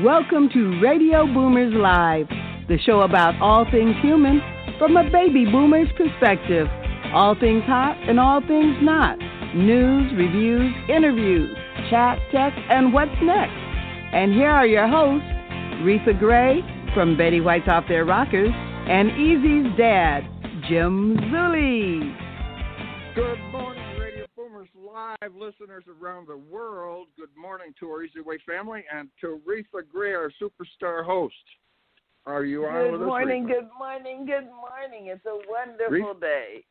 Welcome to Radio Boomers Live, the show about all things human from a baby boomer's perspective. All things hot and all things not. News, reviews, interviews, chat, tech, and what's next. And here are your hosts, Reatha Gray from Betty White's Off Their Rockers and Easy's dad, Jim Zuley. Good morning, Radio Boomers Live listeners around the world. Good morning to our EZWAY family and to Reatha Gray, our superstar host. Are you on with us, Good morning, Reatha? good morning, good morning. It's a wonderful day.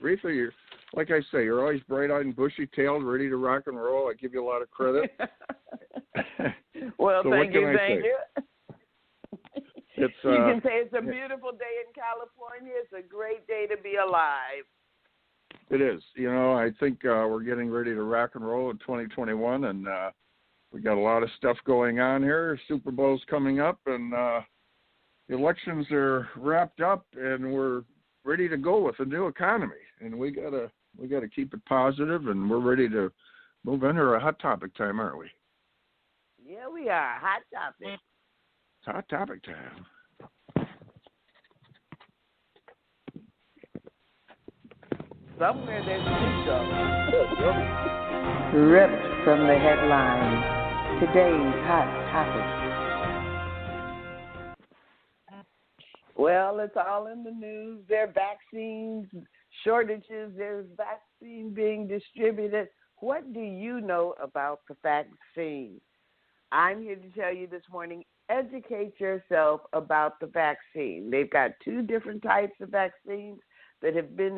Reatha, you're, like I say, you're always bright-eyed and bushy-tailed, ready to rock and roll. I give you a lot of credit. Well, So thank you. It's, you can say it's a beautiful day in California. It's a great day to be alive. It is. You know, I think we're getting ready to rock and roll in 2021, and we got a lot of stuff going on here. Super Bowl's coming up, and the elections are wrapped up, and we're ready to go with a new economy. And we gotta keep it positive, and we're ready to move into a hot topic time, aren't we? Yeah, we are. Hot topic. It's hot topic time. Somewhere there's a show. Ripped from the headlines. Today's hot topic. Well, it's all in the news. There are vaccines shortages. There's vaccine being distributed. What do you know about the vaccine? I'm here to tell you this morning, educate yourself about the vaccine. They've got two different types of vaccines that have been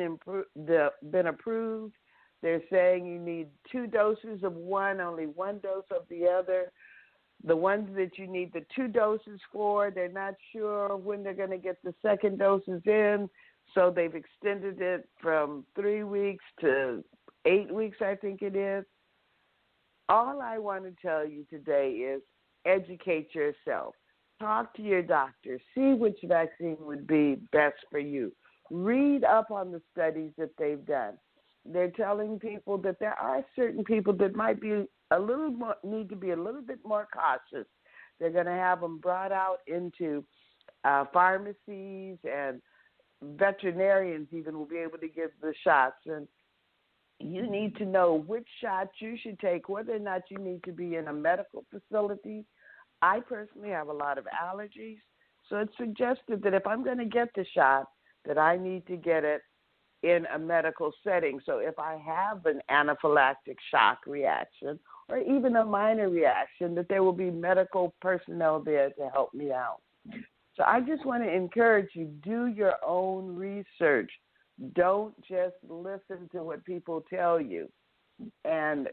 approved. They're saying you need 2 doses of one, only 1 dose of the other. The ones that you need the 2 doses for, they're not sure when they're going to get the second doses in, so they've extended it from 3 weeks to 8 weeks, I think it is. All I want to tell you today is educate yourself. Talk to your doctor. See which vaccine would be best for you. Read up on the studies that they've done. They're telling people that there are certain people that might be need to be a little bit more cautious. They're going to have them brought out into pharmacies, and veterinarians even will be able to give the shots. And you need to know which shot you should take, whether or not you need to be in a medical facility. I personally have a lot of allergies, so it's suggested that if I'm going to get the shot, that I need to get it in a medical setting. So if I have an anaphylactic shock reaction or even a minor reaction, that there will be medical personnel there to help me out. So I just want to encourage you, do your own research. Don't just listen to what people tell you. And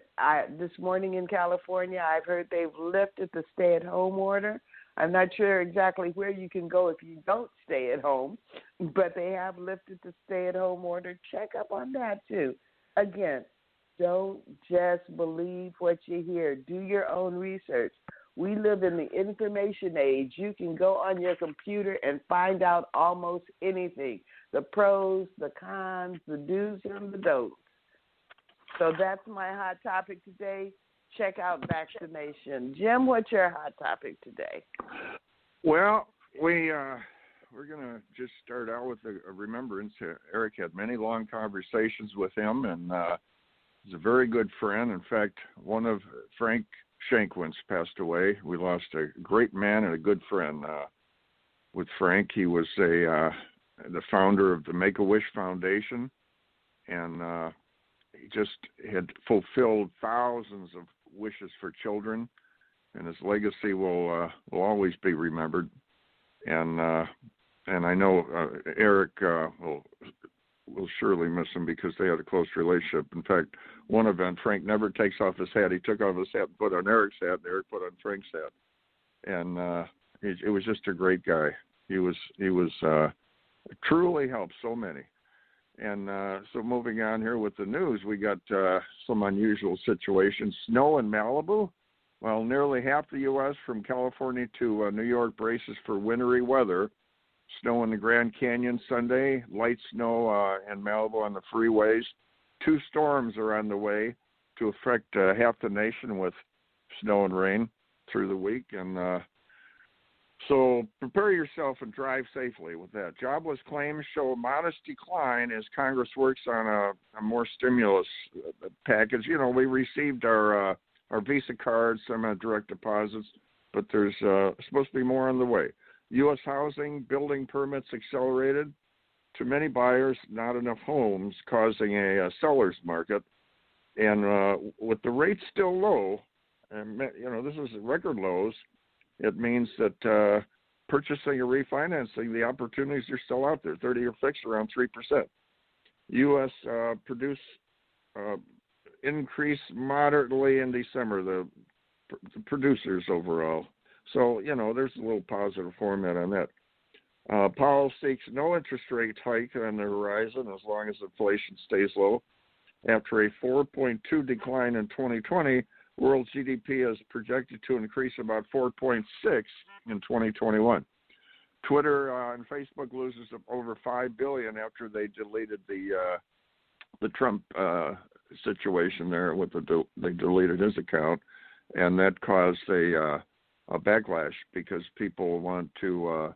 this morning in California, I've heard they've lifted the stay-at-home order. I'm not sure exactly where you can go if you don't stay at home, but they have lifted the stay-at-home order. Check up on that, too. Again, don't just believe what you hear. Do your own research. We live in the information age. You can go on your computer and find out almost anything, the pros, the cons, the do's and the don'ts. So that's my hot topic today. Check out vaccination. Jim, what's your hot topic today? Well, we're going to just start out with a remembrance. Eric had many long conversations with him, and he's a very good friend. In fact, one of Frank Shankwin's passed away. We lost a great man and a good friend with Frank. He was the founder of the Make-A-Wish Foundation, and he just had fulfilled thousands of wishes for children, and his legacy will always be remembered. And I know Eric will surely miss him because they had a close relationship. In fact, one event, Frank never takes off his hat. He took off his hat and put on Eric's hat, and Eric put on Frank's hat. And it was just a great guy. He was truly helped so many. And so moving on here with the news, we got some unusual situations. Snow in Malibu. Well, nearly half the U.S. from California to New York braces for wintry weather. Snow in the Grand Canyon Sunday. Light snow in Malibu on the freeways. 2 storms are on the way to affect half the nation with snow and rain. through the week. And so prepare yourself and drive safely with that. Jobless claims show a modest decline as Congress works on a more stimulus package. You know, we received our Visa cards, some direct deposits, but there's supposed to be more on the way. U.S. housing building permits accelerated. To many buyers, not enough homes, causing a seller's market. And with the rates still low, and you know, this is record lows, it means that purchasing or refinancing, the opportunities are still out there. 30-year fixed around 3%. U.S. increase moderately in December, the producers overall. So, you know, there's a little positive format on that. Powell seeks no interest rate hike on the horizon as long as inflation stays low. After a 4.2 decline in 2020, world GDP is projected to increase about 4.6 in 2021. Twitter and Facebook loses over $5 billion after they deleted the Trump situation there. They deleted his account, and that caused a backlash because people want to.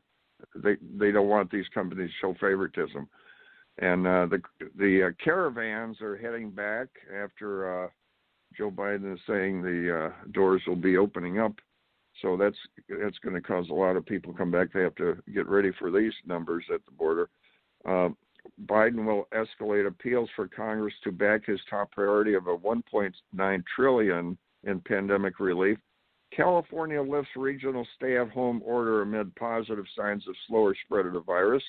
They don't want these companies to show favoritism, and the caravans are heading back after Joe Biden is saying the doors will be opening up. So that's going to cause a lot of people to come back. They have to get ready for these numbers at the border. Biden will escalate appeals for Congress to back his top priority of a $1.9 trillion in pandemic relief. California lifts regional stay-at-home order amid positive signs of slower spread of the virus.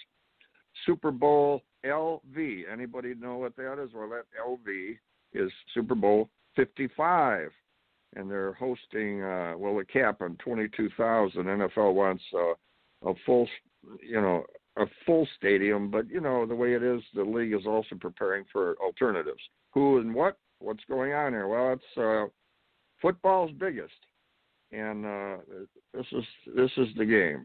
Super Bowl LV. Anybody know what that is? Well, that LV is Super Bowl 55, and they're hosting a cap on 22,000. NFL wants a full stadium, but you know the way it is, the league is also preparing for alternatives. Who and what's going on here? Well, it's football's biggest. And this is the game.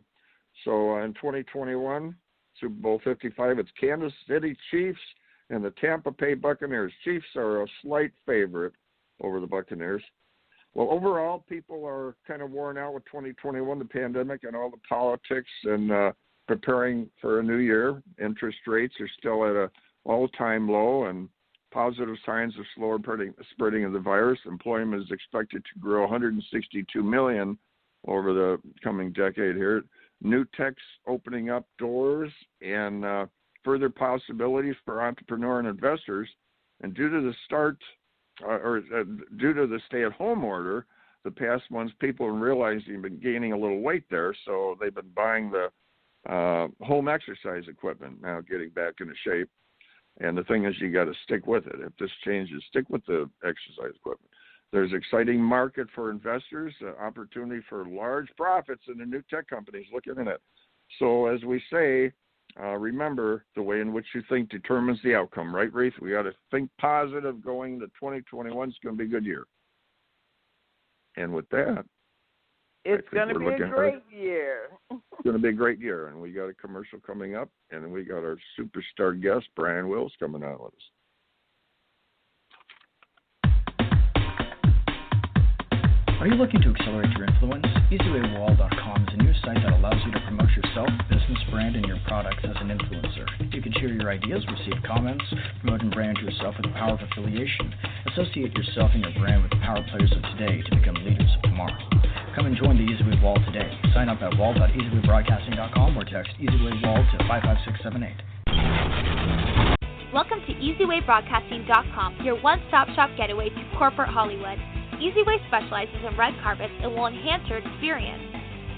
So in 2021, Super Bowl 55, it's Kansas City Chiefs and the Tampa Bay Buccaneers. Chiefs are a slight favorite over the Buccaneers. Well, overall, people are kind of worn out with 2021, the pandemic and all the politics, and preparing for a new year. Interest rates are still at an all-time low, and positive signs of slower spreading of the virus. Employment is expected to grow 162 million over the coming decade here. New tech's opening up doors and further possibilities for entrepreneur and investors. And due to the stay-at-home order, the past months people have realized they've been gaining a little weight there, so they've been buying the home exercise equipment now, getting back into shape. And the thing is, you got to stick with it. If this changes, stick with the exercise equipment. There's exciting market for investors, opportunity for large profits in the new tech companies. Look at it. So as we say, remember, the way in which you think determines the outcome, right, Reatha? We got to think positive going to 2021. It's going to be a good year. And with that, it's going to be a great year. It's going to be a great year, and we got a commercial coming up, and we got our superstar guest, Brian Willis, coming on with us. Are you looking to accelerate your influence? EZWAY.com is a new site that allows you to promote yourself, business, brand, and your products as an influencer. You can share your ideas, receive comments, promote and brand yourself with the power of affiliation. Associate yourself and your brand with the power players of today to become leaders of tomorrow. Come and join the EZWAY Wall today. Sign up at wall.easywaybroadcasting.com or text EZWAY Wall to 55678. Welcome to EZWAYBroadcasting.com, your one-stop shop getaway to corporate Hollywood. EZWAY specializes in red carpets and will enhance your experience.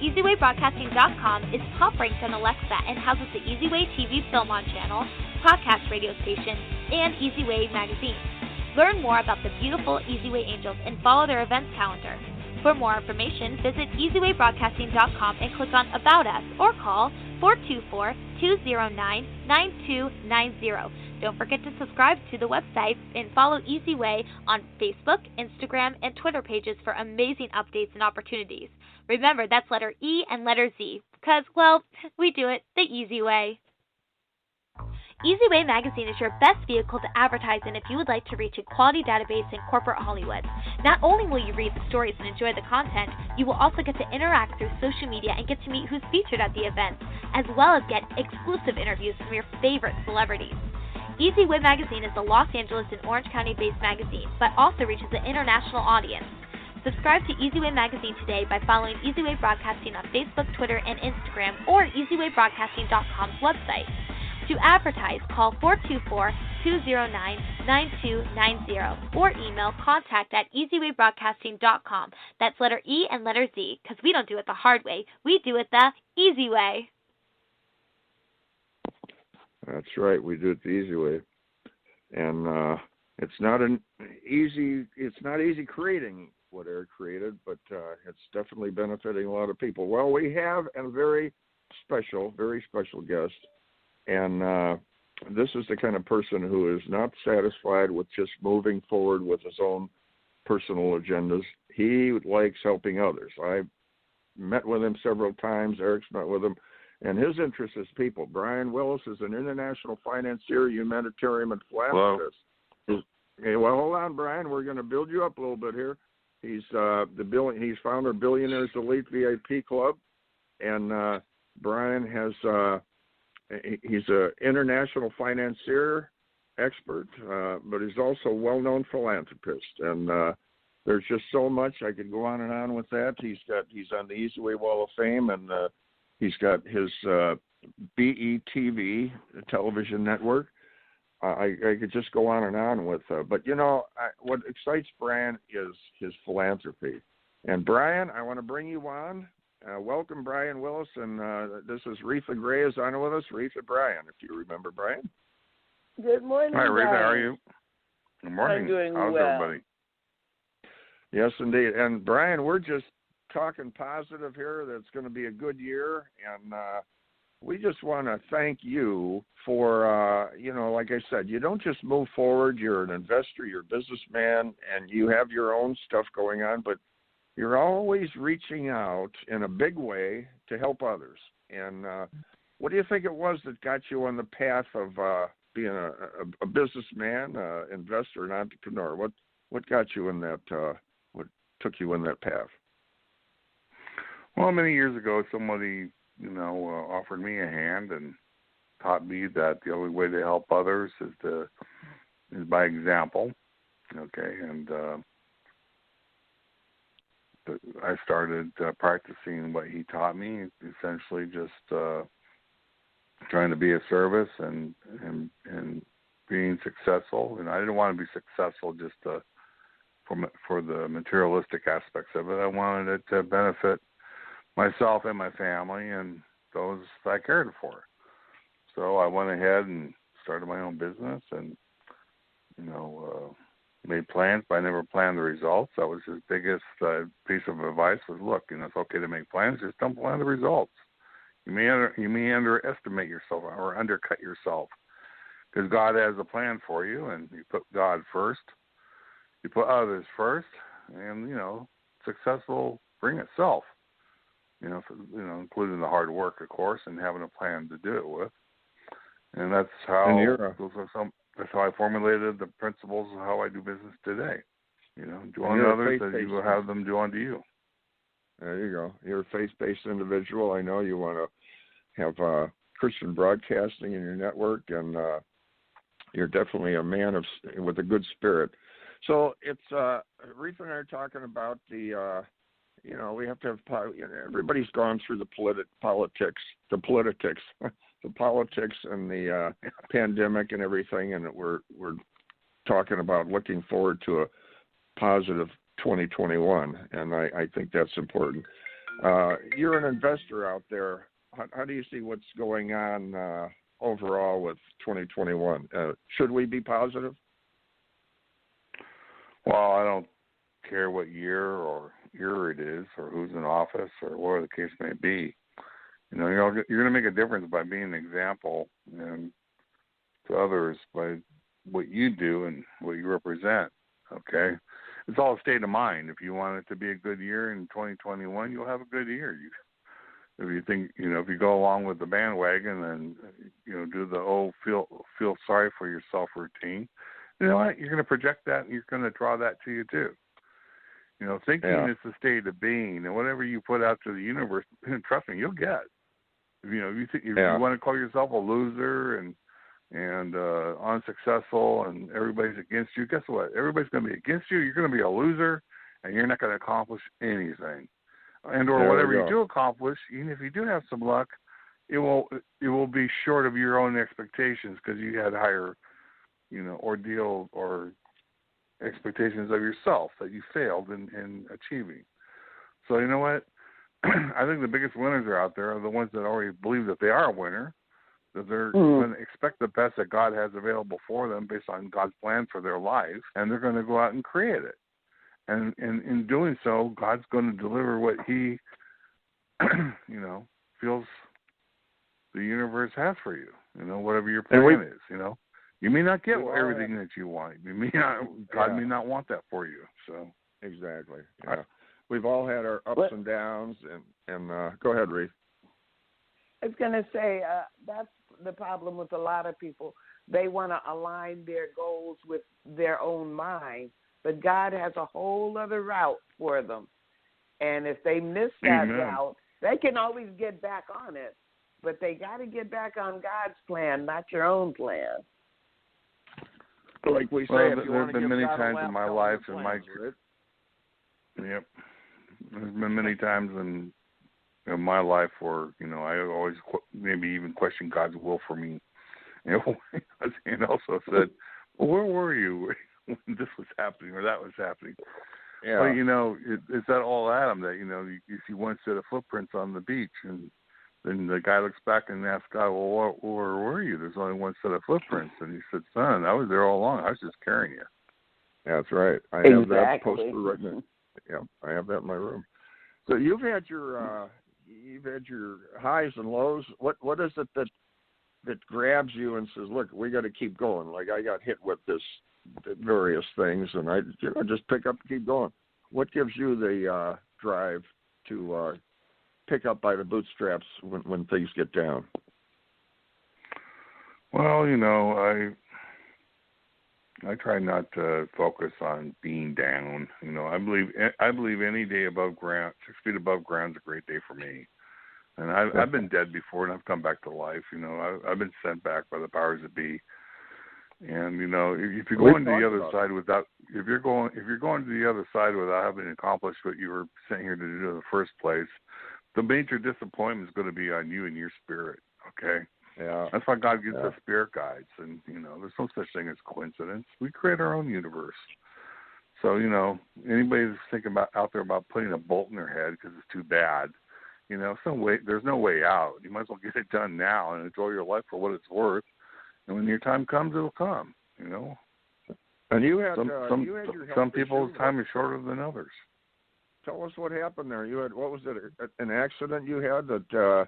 EZWAYBroadcasting.com is top-ranked on Alexa and houses the EZWAY TV Film On channel, podcast radio station, and EZWAY magazine. Learn more about the beautiful EZWAY Angels and follow their events calendar. For more information, visit EZWAYBroadcasting.com and click on About Us or call 424-209-9290. Don't forget to subscribe to the website and follow EZWAY on Facebook, Instagram, and Twitter pages for amazing updates and opportunities. Remember, that's letter E and letter Z because, well, we do it the easy way. EZWAY magazine is your best vehicle to advertise in if you would like to reach a quality database in corporate Hollywood. Not only will you read the stories and enjoy the content, you will also get to interact through social media and get to meet who's featured at the events, as well as get exclusive interviews from your favorite celebrities. EZWAY magazine is a Los Angeles and Orange County-based magazine, but also reaches an international audience. Subscribe to EZWAY magazine today by following EZWAY Broadcasting on Facebook, Twitter, and Instagram, or EZWayBroadcasting.com's website. To advertise, call 424-209-9290 or email contact@EZWayBroadcasting.com. That's letter E and letter Z, because we don't do it the hard way. We do it the easy way. That's right. We do it the easy way. And it's not easy creating what Eric created, but it's definitely benefiting a lot of people. Well, we have a very special guest. And this is the kind of person who is not satisfied with just moving forward with his own personal agendas. He likes helping others. I've met with him several times. Eric's met with him. And his interest is people. Brian Willis is an international financier, humanitarian, and philanthropist. Okay, well, hold on, Brian. We're going to build you up a little bit here. He's he's founder of Billionaires Elite VIP Club, and Brian has he's an international financier expert, but he's also a well-known philanthropist. And there's just so much I could go on and on with that. He's on the EZWAY Wall of Fame, and he's got his BETV television network. I could just go on and on with, but what excites Brian is his philanthropy. And Brian, I want to bring you on. Welcome, Brian Willis, and this is Reatha Gray is on with us. Reatha Brian, if you remember Brian. Good morning. Hi, Reatha. Brian. How are you? Good morning. I'm doing How's well. everybody? Yes, indeed. And Brian, we're just talking positive here. That's going to be a good year, and we just want to thank you for, like I said, you don't just move forward. You're an investor, you're a businessman, and you have your own stuff going on, but you're always reaching out in a big way to help others. And what do you think it was that got you on the path of being a businessman, investor, an entrepreneur? What got you in that? What took you in that path? Well, many years ago, somebody, offered me a hand and taught me that the only way to help others is by example. Okay, and I started practicing what he taught me, essentially just trying to be of service and being successful. And I didn't want to be successful just for the materialistic aspects of it. I wanted it to benefit myself and my family and those I cared for. So I went ahead and started my own business and, made plans, but I never planned the results. That was his biggest piece of advice was, look, it's okay to make plans, just don't plan the results. You may underestimate yourself or undercut yourself because God has a plan for you, and you put God first, you put others first, and, success will bring itself. Including the hard work, of course, and having a plan to do it with. And that's how that's how I formulated the principles of how I do business today. Do unto others as you will have them do unto you. There you go. You're a faith-based individual. I know you want to have Christian broadcasting in your network, and you're definitely a man with a good spirit. So it's Reatha and I are talking about the. We have to have. Everybody's gone through the politics, and the pandemic and everything, and we're talking about looking forward to a positive 2021, and I think that's important. You're an investor out there. How do you see what's going on overall with 2021? Should we be positive? Well, I don't care what year it is or who's in office or whatever the case may be. You're going to make a difference by being an example and to others by what you do and what you represent. Okay, it's all a state of mind. If you want it to be a good year in 2021, you'll have a good year. if you think, if you go along with the bandwagon and, do the feel sorry for yourself routine, you know what? You're going to project that and you're going to draw that to you too. Thinking is the state of being, and whatever you put out to the universe, trust me, you'll get. If you want to call yourself a loser and unsuccessful and everybody's against you, guess what? Everybody's going to be against you. You're going to be a loser, and you're not going to accomplish anything. Or whatever you do accomplish, even if you do have some luck, it will be short of your own expectations because you had higher, ordeal or expectations of yourself that you failed in achieving. So you know what? I think the biggest winners are out there are the ones that already believe that they are a winner, that they're going to expect the best that God has available for them based on God's plan for their life, and they're going to go out and create it. And in doing so, God's going to deliver what he, feels the universe has for you, whatever your plan is, You may not get everything that you want. God may not want that for you. So exactly. Yeah. We've all had our ups and downs, and go ahead, Reatha. I was going to say that's the problem with a lot of people. They want to align their goals with their own mind, but God has a whole other route for them. And if they miss that route, they can always get back on it, but they got to get back on God's plan, not your own plan. Like we say, there have been many times in my life and Yep. There's been many times in my life where, I always maybe even question God's will for me. And also said, well, where were you when this was happening or that was happening? Yeah. But, it's that all Adam that, you see one set of footprints on the beach and then the guy looks back and asks God, well, where were you? There's only one set of footprints. And he said, son, I was there all along. I was just carrying you. That's right. I have that poster right now. Yeah, I have that in my room. So you've had your highs and lows. What is it that grabs you and says, look, we got to keep going? Like I got hit with this various things, and I just pick up and keep going. What gives you the drive to pick up by the bootstraps when things get down? Well, I try not to focus on being down. I believe any day above ground, 6 feet above ground, is a great day for me. And I've been dead before, and I've come back to life. I've been sent back by the powers that be. And if you're going to the other side without, if you're going to the other side without having accomplished what you were sent here to do in the first place, the major disappointment is going to be on you and your spirit. Okay. Yeah. That's why God gives us spirit guides, and there's no such thing as coincidence. We create our own universe. So anybody that's thinking out there about putting a bolt in their head because it's too bad, there's no way out. You might as well get it done now and enjoy your life for what it's worth. And when your time comes, it'll come. And you had some people's time is shorter than others. Tell us what happened there. You had, what was it? An accident you had that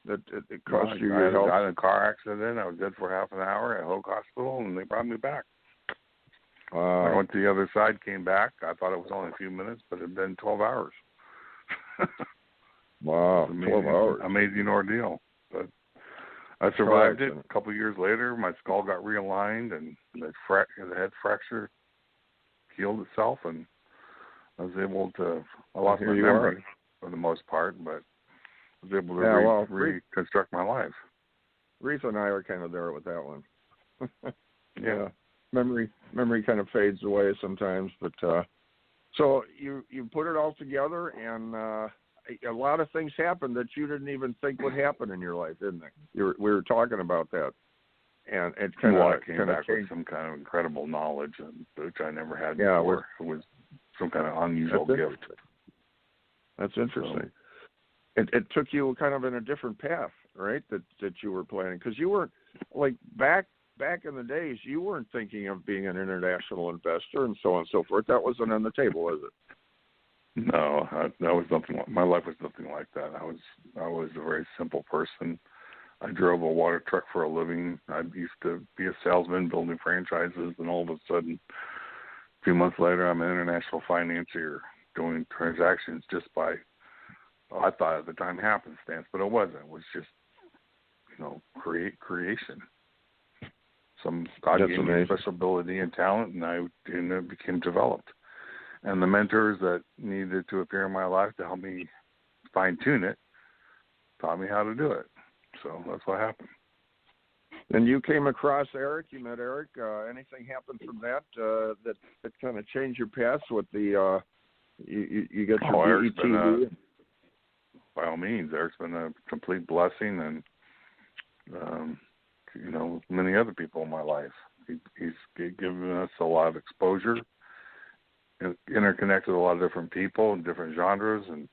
it cost you your health? I got in a car accident. I was dead for half an hour at Hoag Hospital, and they brought me back. I went to the other side, came back. I thought it was only a few minutes, but it had been 12 hours. Wow, 12 hours. Amazing ordeal. But I survived it. A couple of years later, my skull got realigned, and the head fracture healed itself, and I was able to, I lost my memory for the most part, but I was able to reconstruct my life. Reatha and I are kind of there with that one. Yeah. Memory kind of fades away sometimes, but so you put it all together, and a lot of things happened that you didn't even think would happen in your life, didn't they? We were talking about that, and it came back with some kind of incredible knowledge, which I never had before. It was some kind of unusual gift. That's interesting. So, it took you kind of in a different path, right? That you were planning, because you weren't like back in the days. You weren't thinking of being an international investor and so on and so forth. That wasn't on the table, was it? No, that was nothing. My life was nothing like that. I was a very simple person. I drove a water truck for a living. I used to be a salesman building franchises, and all of a sudden, a few months later, I'm an international financier doing transactions just by I thought at the time happenstance, but it wasn't. It was just, creation. God gave me a special ability and talent, and it became developed. And the mentors that needed to appear in my life to help me fine-tune it taught me how to do it. So that's what happened. And you came across Eric. You met Eric. Anything happened from that that kind of changed your path with the you get your BETV? By all means, Eric's been a complete blessing, and many other people in my life. He's given us a lot of exposure, interconnected with a lot of different people and different genres and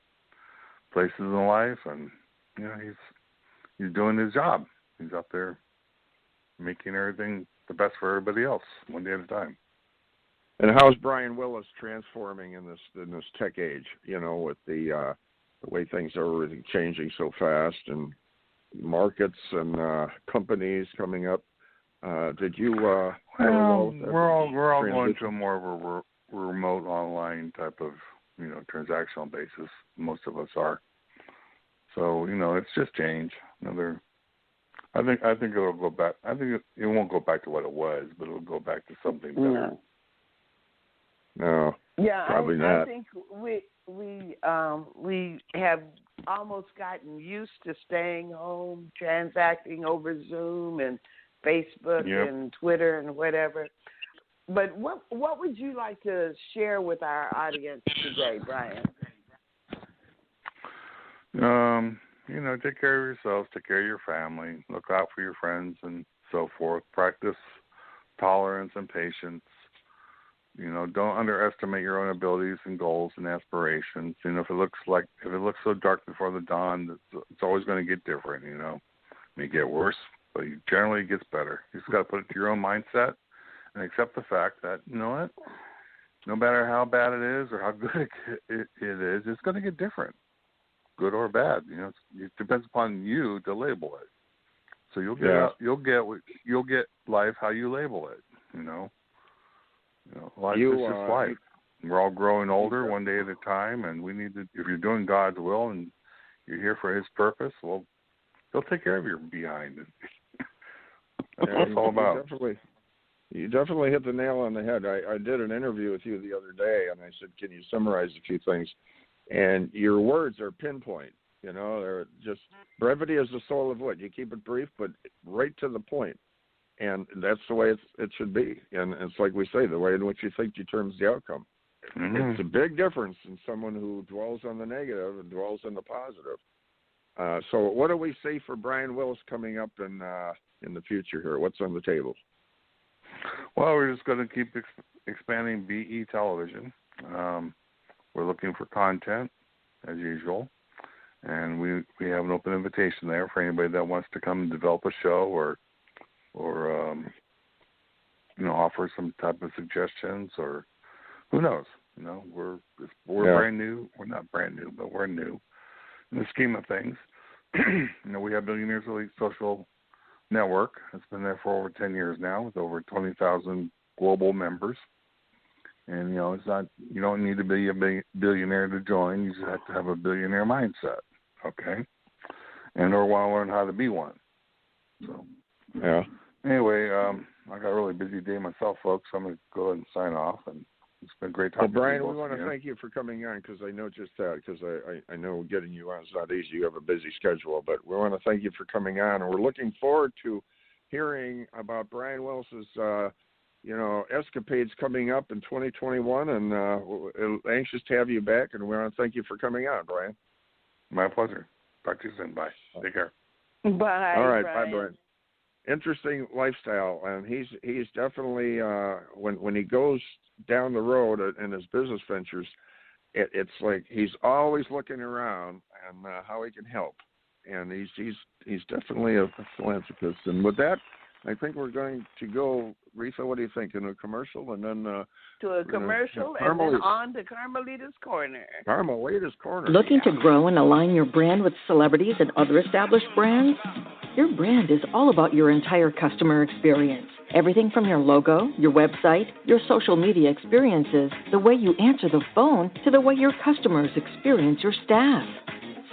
places in life, and he's doing his job. He's out there making everything the best for everybody else, one day at a time. And how's Brian Willis transforming in this tech age? With the way things are really changing so fast, and markets and companies coming up. Did you? We're all going to more of a remote online type of transactional basis. Most of us are. So it's just change. I think it'll go back. I think it won't go back to what it was, but it'll go back to something better. No. Yeah, probably not. I think we have almost gotten used to staying home, transacting over Zoom and Facebook and Twitter and whatever. But what would you like to share with our audience today, Brian? Take care of yourselves, take care of your family, look out for your friends and so forth. Practice tolerance and patience. Don't underestimate your own abilities and goals and aspirations. If it looks so dark before the dawn, it's always going to get different. It may get worse, but generally it gets better. You just got to put it to your own mindset and accept the fact that no matter how bad it is or how good it is, it's going to get different, good or bad. It depends upon you to label it. So you'll get life how you label it. Life is just life. We're all growing older one day at a time, and we need to. If you're doing God's will and you're here for His purpose, well, He'll take care of your behind. That's what it's all about. You definitely hit the nail on the head. I did an interview with you the other day, and I said, "Can you summarize a few things?" And your words are pinpoint. They're just brevity is the soul of wit. You keep it brief, but right to the point. And that's the way it should be. And it's like we say, the way in which you think determines the outcome. Mm-hmm. It's a big difference in someone who dwells on the negative and dwells on the positive. So what do we say for Brian Willis coming up in the future here? What's on the table? Well, we're just going to keep expanding BE television. We're looking for content, as usual. And we have an open invitation there for anybody that wants to come and develop a show or offer some type of suggestions, or who knows? We're brand new. We're not brand new, but we're new in the scheme of things. We have Billionaires Elite Social Network. It's been there for over 10 years now, with over 20,000 global members. And it's not. You don't need to be a billionaire to join. You just have to have a billionaire mindset, okay? And or want to learn how to be one. So yeah. Anyway, I got a really busy day myself, folks. So I'm going to go ahead and sign off. And it's been great talking to you. Well, Brian, we want to thank you for coming on, because I know just that, because I know getting you on is not easy. You have a busy schedule, but we want to thank you for coming on, and we're looking forward to hearing about Brian Willis's escapades coming up in 2021, and anxious to have you back, and we want to thank you for coming on, Brian. My pleasure. Talk to you soon. Bye. Take care. Bye. All right. Brian. Bye, Brian. Interesting lifestyle, and he's definitely when he goes down the road in his business ventures, it's like he's always looking around and how he can help, and he's definitely a philanthropist. And with that, I think we're going to go, Reatha, what do you think, in a commercial, and then to a commercial, and then on to Carmelita's Corner. Carmelita's Corner. Looking to grow and align your brand with celebrities and other established brands? Your brand is all about your entire customer experience. Everything from your logo, your website, your social media experiences, the way you answer the phone, to the way your customers experience your staff.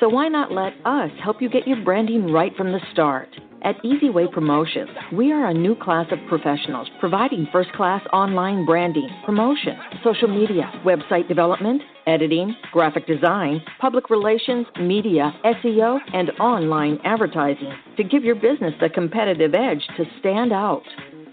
So why not let us help you get your branding right from the start? At EZWAY Promotions, we are a new class of professionals providing first-class online branding, promotion, social media, website development, editing, graphic design, public relations, media, SEO, and online advertising to give your business the competitive edge to stand out.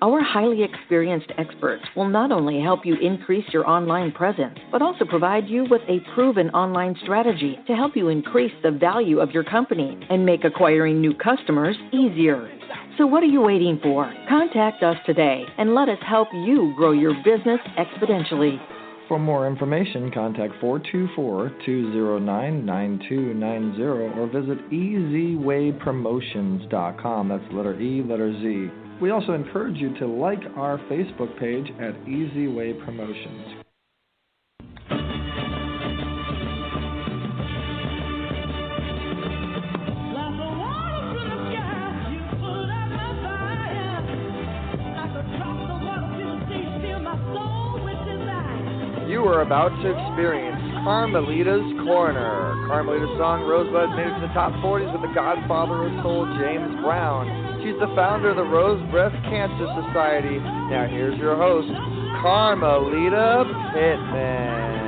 Our highly experienced experts will not only help you increase your online presence, but also provide you with a proven online strategy to help you increase the value of your company and make acquiring new customers easier. So what are you waiting for? Contact us today and let us help you grow your business exponentially. For more information, contact 424-209-9290 or visit EZWayPromotions.com. That's letter E, letter Z. We also encourage you to like our Facebook page at EZWay Promotions. You are about to experience Carmelita's Corner. Carmelita's song Rosebud made it to the top 40s with the Godfather of Soul, James Brown. She's the founder of the Rose Breast Cancer Society. Now here's your host, Carmelita Pittman.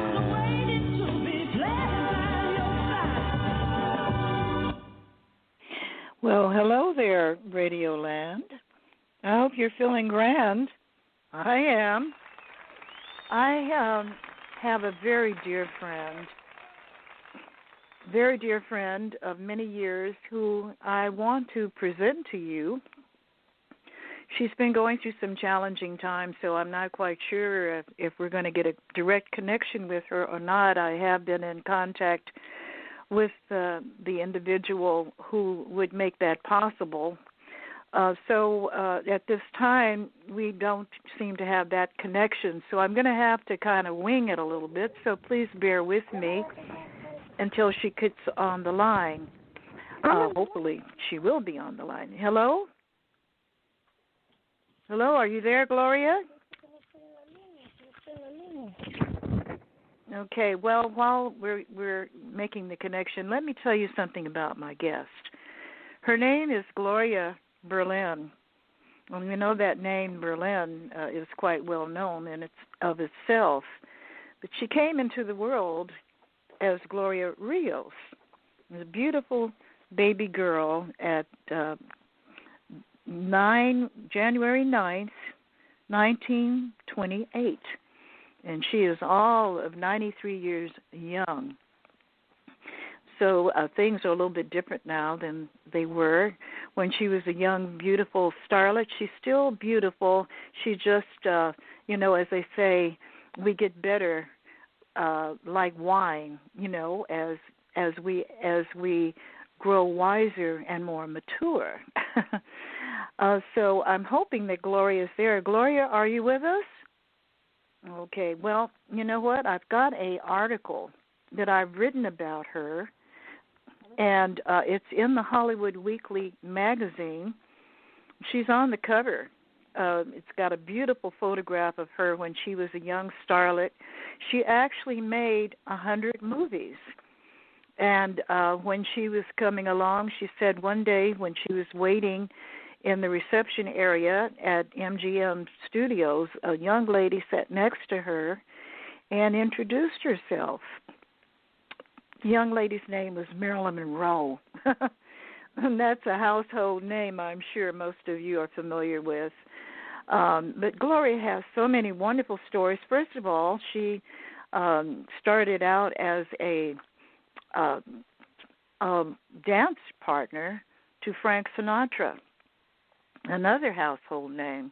Well, hello there, Radio Land. I hope you're feeling grand. I am. I have a very dear friend of many years who I want to present to you. She's been going through some challenging times, so I'm not quite sure if we're going to get a direct connection with her or not. I have been in contact with the individual who would make that possible. So at this time, we don't seem to have that connection. So I'm going to have to kind of wing it a little bit. So please bear with me until she gets on the line. Hopefully she will be on the line. Hello? Hello, are you there, Gloria? Okay, well, while we're making the connection, let me tell you something about my guest. Her name is GLORIA BERLIN. Well, you know that name Berlin is quite well known in of itself, but she came into the world as Gloria Rios, a beautiful baby girl at January 9th, 1928, and she is all of 93 years young. So things are a little bit different now than they were when she was a young, beautiful starlet. She's still beautiful. She just, as they say, we get better like wine, as we grow wiser and more mature. So I'm hoping that Gloria is there. Gloria, are you with us? Okay. Well, you know what? I've got an article that I've written about her. And it's in the Hollywood Weekly magazine. She's on the cover. It's got a beautiful photograph of her when she was a young starlet. She actually made 100 movies. And when she was coming along, she said one day when she was waiting in the reception area at MGM Studios, a young lady sat next to her and introduced herself. The young lady's name was Marilyn Monroe. And that's a household name I'm sure most of you are familiar with. But Gloria has so many wonderful stories. First of all, she started out as a dance partner to Frank Sinatra, another household name.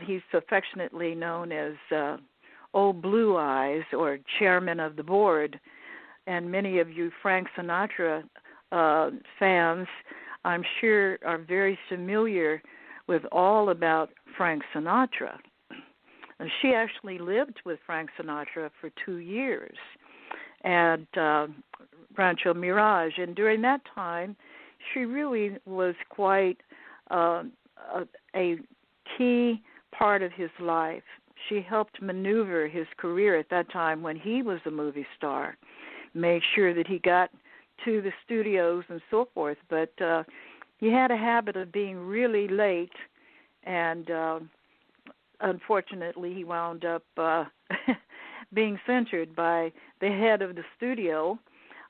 He's affectionately known as Old Blue Eyes or Chairman of the Board. And many of you Frank Sinatra fans, I'm sure, are very familiar with all about Frank Sinatra. And she actually lived with Frank Sinatra for 2 years at Rancho Mirage. And during that time, she really was quite a key part of his life. She helped maneuver his career at that time when he was a movie star, made sure that he got to the studios and so forth. But he had a habit of being really late, and unfortunately he wound up being censured by the head of the studio.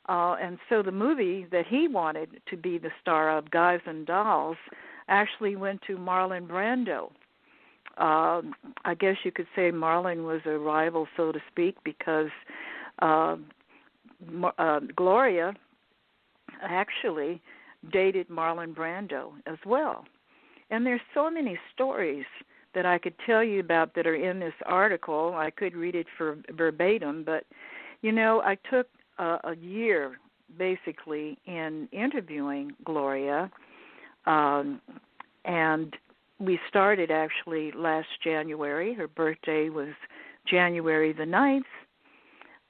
And so the movie that he wanted to be the star of, Guys and Dolls, actually went to Marlon Brando. I guess you could say Marlon was a rival, so to speak, because Gloria actually dated Marlon Brando as well. And there's so many stories that I could tell you about that are in this article. I could read it for verbatim, but, you know, I took a year, basically, in interviewing Gloria, and we started actually last January. Her birthday was January the 9th,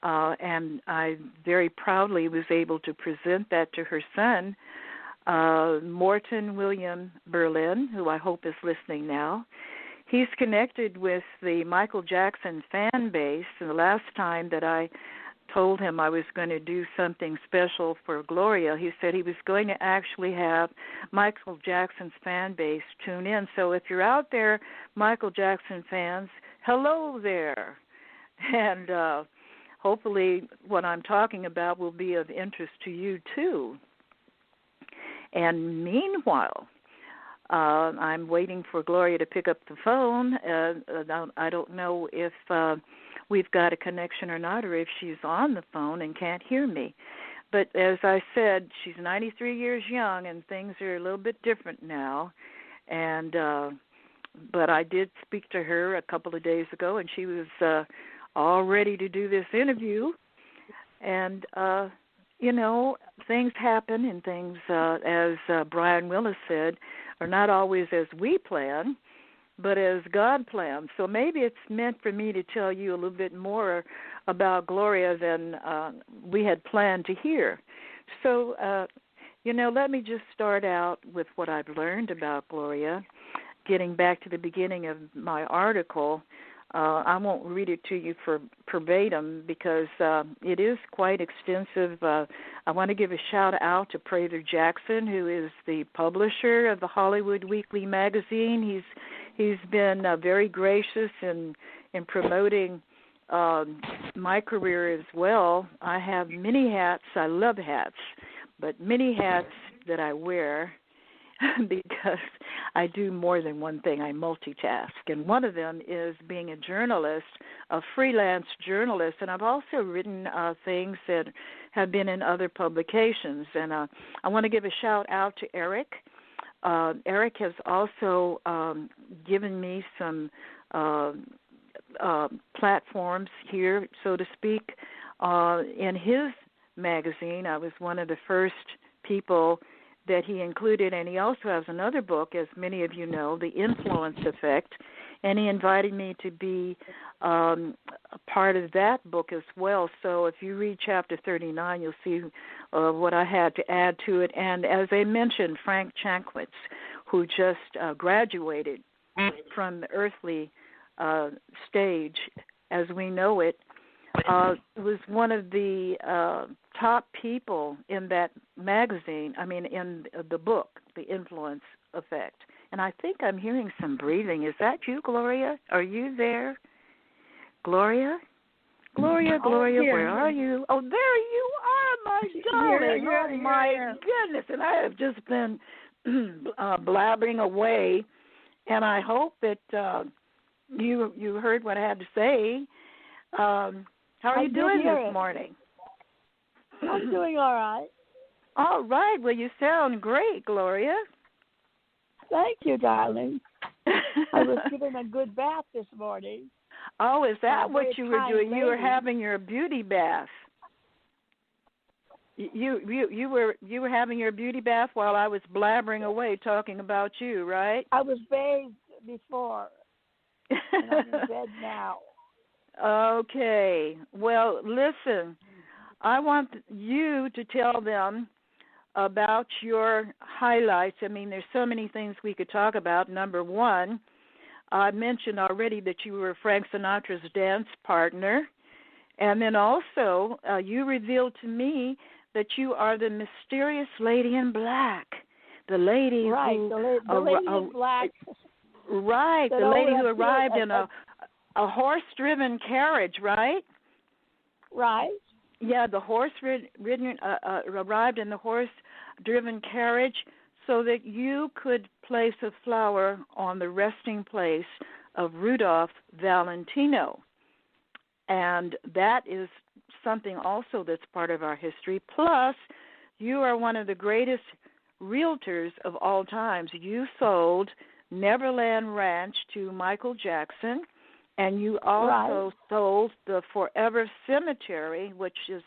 and I very proudly was able to present that to her son, Morton William Berlin, who I hope is listening now. He's connected with the Michael Jackson fan base, and the last time that I told him I was going to do something special for Gloria, he said he was going to actually have Michael Jackson's fan base tune in. So if you're out there, Michael Jackson fans, hello there. And hopefully what I'm talking about will be of interest to you too. And meanwhile, I'm waiting for Gloria to pick up the phone. I don't know if we've got a connection or not, or if she's on the phone and can't hear me. But as I said, she's 93 years young, and things are a little bit different now. And but I did speak to her a couple of days ago, and she was all ready to do this interview. And you know, things happen, and things, as Brian Willis said, are not always as we plan, but as God plans. So maybe it's meant for me to tell you a little bit more about Gloria than we had planned to hear. So, you know, let me just start out with what I've learned about Gloria. Getting back to the beginning of my article, I won't read it to you for verbatim because it is quite extensive. I want to give a shout-out to Prather Jackson, who is the publisher of the Hollywood Weekly magazine. He's been very gracious in promoting my career as well. I have many hats. I love hats, but many hats that I wear because I do more than one thing. I multitask, and one of them is being a journalist, a freelance journalist, and I've also written things that have been in other publications, and I want to give a shout-out to Eric. Eric has also given me some platforms here, so to speak. In his magazine, I was one of the first people that he included, and he also has another book, as many of you know, The Influence Effect, and he invited me to be a part of that book as well. So if you read Chapter 39, you'll see what I had to add to it. And as I mentioned, Frank Chankwitz, who just graduated from the earthly stage as we know it, was one of the top people in that magazine, in the book, The Influence Effect. And I think I'm hearing some breathing. Is that you, Gloria? Are you there? Gloria? Gloria, where are you? Oh, there you are, my darling. Oh, my goodness. And I have just been blabbering away, and I hope that you heard what I had to say. How are you doing this morning? I'm doing all right. All right. Well, you sound great, Gloria. Thank you, darling. I was given a good bath this morning. Oh, is that what you were doing? You were having your beauty bath. You were having your beauty bath while I was blabbering away talking about you, right? I was bathed before, and I'm in bed now. Okay. Well, listen, I want you to tell them about your highlights. There's so many things we could talk about. Number one, I mentioned already that you were Frank Sinatra's dance partner. And then also, you revealed to me that you are the mysterious lady in black, the lady right, who, the lady in black. Right, the lady who arrived in a horse-driven carriage, right? Right. Yeah, the horse-ridden arrived in the horse-driven carriage so that you could place a flower on the resting place of Rudolph Valentino. And that is something also that's part of our history. Plus, you are one of the greatest realtors of all times. You sold Neverland Ranch to Michael Jackson, and you also sold the Forever Cemetery, which is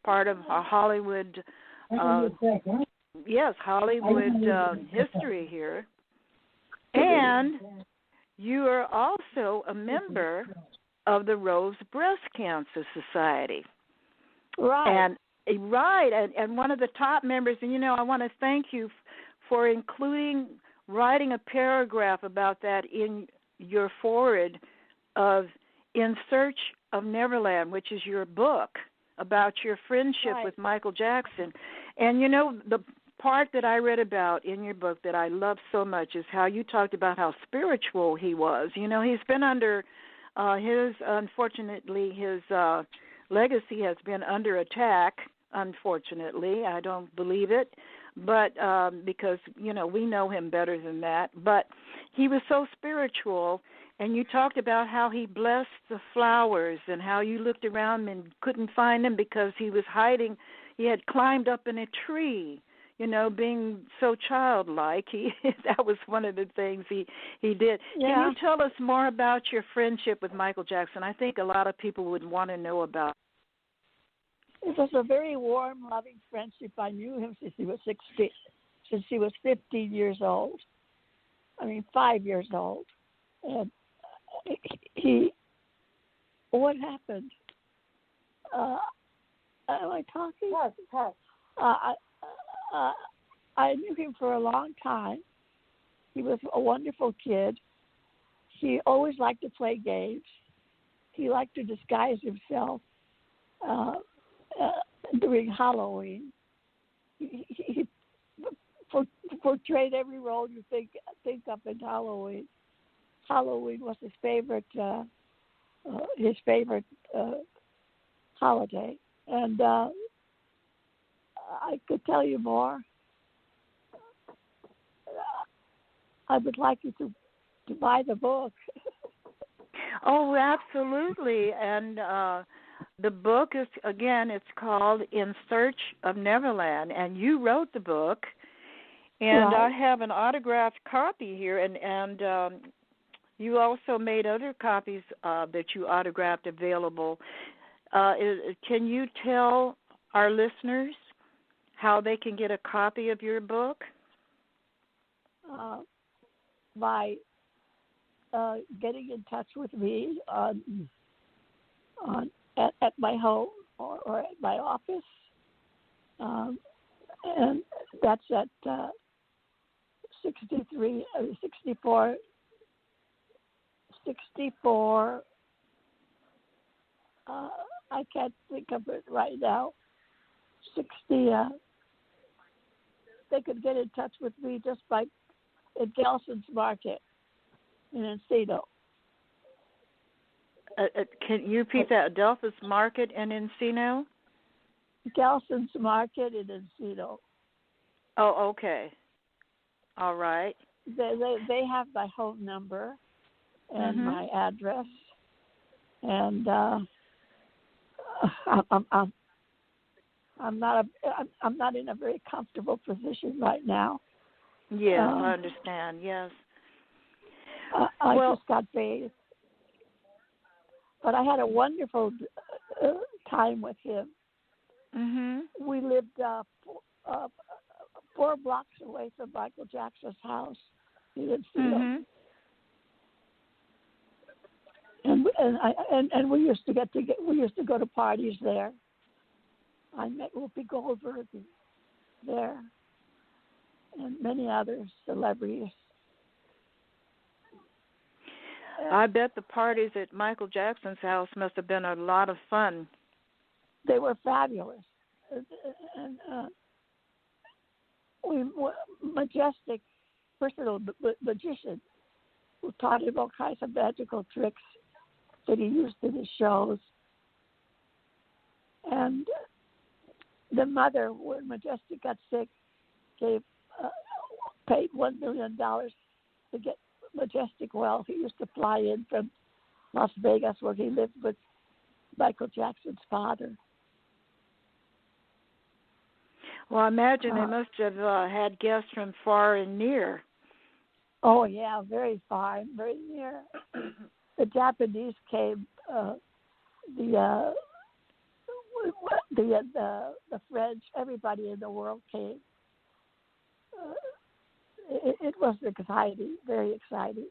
part of a Hollywood, Hollywood history here. And you are also a member of the Rose Breast Cancer Society. Right. And one of the top members, and I want to thank you for writing a paragraph about that in your foreword of In Search of Neverland, which is your book about your friendship with Michael Jackson. And the part that I read about in your book that I love so much is how you talked about how spiritual he was. He's been under unfortunately, his legacy has been under attack, unfortunately. I don't believe it, but because, we know him better than that. But he was so spiritual, and you talked about how he blessed the flowers and how you looked around and couldn't find them because he was hiding. He had climbed up in a tree, being so childlike. That was one of the things he did. Yeah. Can you tell us more about your friendship with Michael Jackson? I think a lot of people would want to know about it. It was a very warm, loving friendship. I knew him since he was 15 years old. 5 years old. And what happened? Am I talking? Yes. I knew him for a long time. He was a wonderful kid. He always liked to play games. He liked to disguise himself during Halloween. He portrayed every role you think of in Halloween. Halloween was his favorite holiday, and I could tell you more. I would like you to buy the book. Oh, absolutely. And the book is, again, it's called In Search of Neverland, and you wrote the book, and I have an autographed copy here, and you also made other copies that you autographed available. Can you tell our listeners how they can get a copy of your book? By getting in touch with me at my home or at my office, and that's at 64. I can't think of it right now. 60. They could get in touch with me just by at Gelson's Market in Encino. Can you repeat that? Adelphus Market in Encino? Gelson's Market in Encino. Oh, okay. All right. They have my home number and my address, and I'm not in a very comfortable position right now. Yeah, I understand. Yes. I just got bathed, but I had a wonderful time with him. Mm-hmm. We lived 4 blocks away from Michael Jackson's house. You didn't see him. And we used to go to parties there. I met Whoopi Goldberg there, and many other celebrities. I bet the parties at Michael Jackson's house must have been a lot of fun. They were fabulous. Majestic personal magician who taught him all kinds of magical tricks that he used in his shows. And the mother, when Majestic got sick, paid $1 million to get Majestic well. He used to fly in from Las Vegas, where he lived with Michael Jackson's father. Well, I imagine they must have had guests from far and near. Oh yeah, very far and very near. The Japanese came. The French, everybody in the world came. It was exciting, very exciting.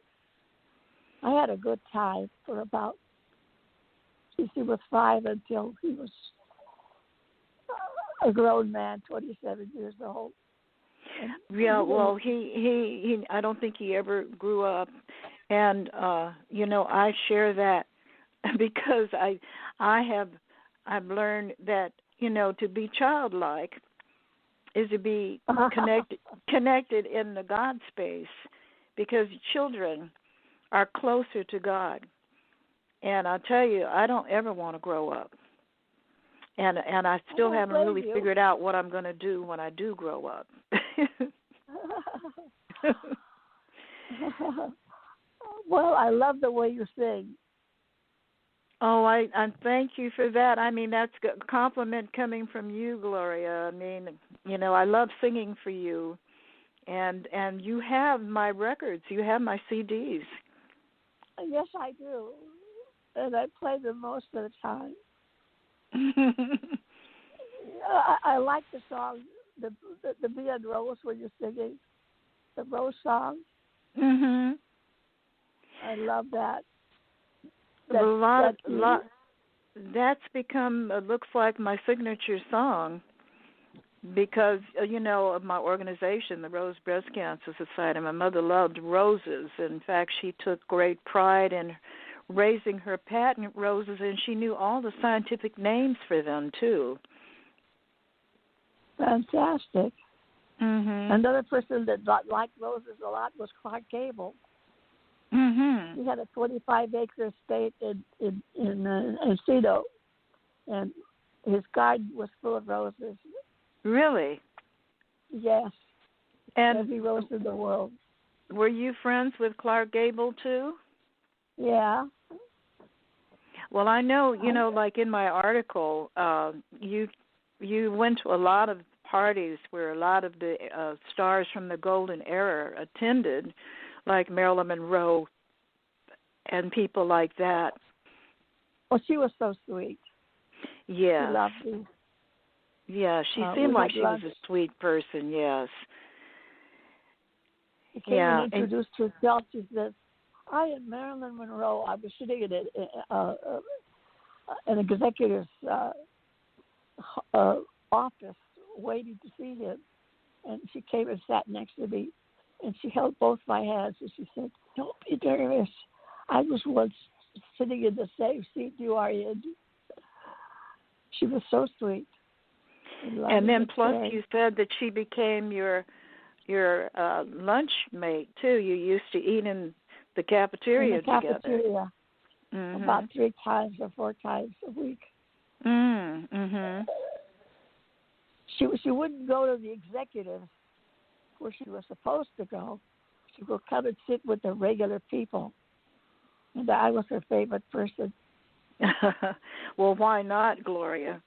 I had a good time for about, since he was 5 until he was a grown man, 27 years old. Yeah, well, he I don't think he ever grew up, and I share that because I've learned that to be childlike is to be connected in the God space, because children are closer to God, and I'll tell you, I don't ever want to grow up. And I still haven't really figured out what I'm going to do when I do grow up. Well, I love the way you sing. Oh, I thank you for that. I mean, that's a compliment coming from you, Gloria. I mean, I love singing for you. And you have my records. You have my CDs. Yes, I do. And I play them most of the time. I like the song, the Bee and Rose, when you're singing the Rose song. Mhm. I love that. That's become looks like my signature song, because of my organization, the Rose Breast Cancer Society. My mother loved roses. In fact, she took great pride in raising her patent roses, and she knew all the scientific names for them too. Fantastic. Mm-hmm. Another person that liked roses a lot was Clark Gable. Mm-hmm. He had a 25-acre estate in Encino, and his garden was full of roses. Really? Yes. And every rose in the world. Were you friends with Clark Gable too? Yeah. Well, I know, like in my article, you went to a lot of parties where a lot of the stars from the golden era attended, like Marilyn Monroe and people like that. Oh, she was so sweet. Yeah. She loved me. Yeah, she seemed like she was a sweet person, yes. She came and introduced herself. She says, I am Marilyn Monroe. I was sitting in an executive's office waiting to see him. And she came and sat next to me. And she held both my hands. And she said, don't be nervous. I was once sitting in the same seat you are in. She was so sweet. And then plus you said that she became your lunch mate, too. You used to eat in the cafeteria together. Mm-hmm. About 3 times or 4 times a week. Mm-hmm. She wouldn't go to the executives where she was supposed to go. She would come and sit with the regular people. And I was her favorite person. Well, why not, Gloria?